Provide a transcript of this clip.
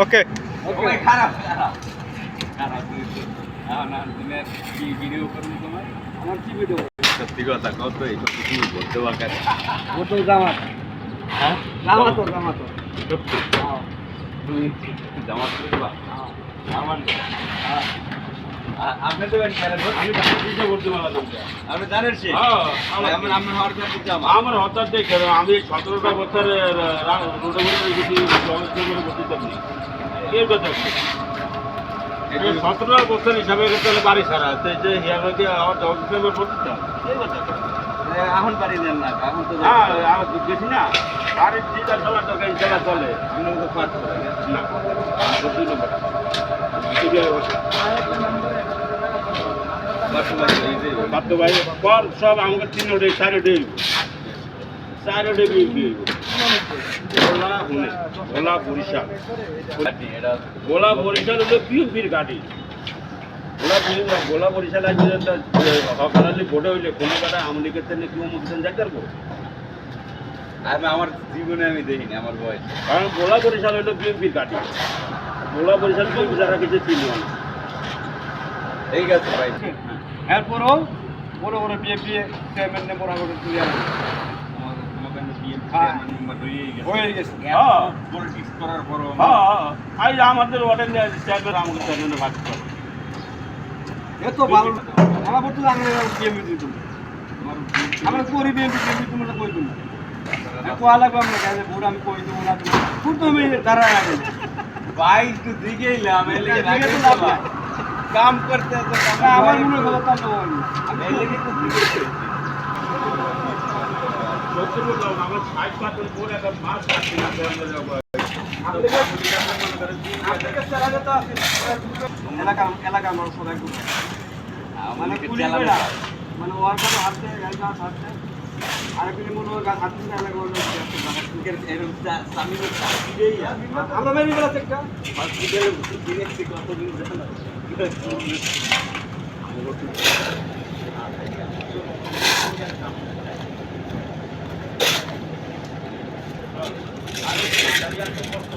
ওকে ওকে খারাপ খারাপ খারাপ না তুমি কি ভিডিও করবো তোমার আমার কি ভিডিও সত্যি কথা কত এই সত্যি তুমি বলতে পারবে ও তো জামাত হ্যাঁ জামাত সত্যি তুমি জামাত করবা আমার আপনি তো আমি কিছু বলতে পারলাম আপনি জানেন সে আমার হওয়ার জন্য আমার হঠাৎ দেখে আমি 17টা বছর রোডে রেখেছি বসতে পারি এর কথা 17 বছর হিসাবে তাহলে বাড়ি সারা আছে যে হিয়াকে আমার জগৎ বলতে এই কথা এখন পারি দেন না এখন তো হ্যাঁ আমার গেছি না বাড়ির যেটা চলার দরকার সেটা চলে দুই নম্বর পাঠ করে না 2 নম্বর বাধ্য ভাই পর সব আমাকে 3 ওডে 4 ওডে 4 ওডে গোলা বরিশাল গোলা বরিশাল হলো পিউপির গাড়ি গোলা বরিশাল আছে সকালে ভোটে হইলে কোনো কাটা আমলিকের থেকে কেউ মুখছেন যাইতে পারবো আমি আমার জীবনে আমি দেখিনি আমার বয়স কারণ গোলা বরিশাল হইলো পিউপির গাড়ি গোলা বরিশাল পিউপি যারা কিছু চিনি ঠিক আছে ভাই এরপরও বড় বড় বিএপি চেয়ারম্যান নে বড় বড় তুলে আনে হয়ে গেছে পলিটিক্স করার পরও আই আমাদের ওয়ার্ডেন চেয়ারম্যান আমাকে চেয়ারম্যানে ভাগ করে এত ভালো আমার বলতে আমি বিএমপি দিত আমরা করি বিএমপি তোমরা কই দিন কোয়া লাগবে আমরা কাজে ভোট আমি কই দেবো না ভোট তো আমি দাঁড়ায় আগে ভাই একটু দিকেইলাম এলে কাম করতে তো আমার মনে হলো তা তো আমি এলে তো দিকেইছে সত্যি বললাম আমার 60 পার্সেন্ট পরে একটা মাছ কাটছি না এলাকার মানুষ সবাই মানে পুলিশ মানে ওয়ার্কার হাতে গাছ হাতে আর একদিন মনে হয় গাছ হাতে এলাকা আমরা মেরে গেলাম একটা কষ্ট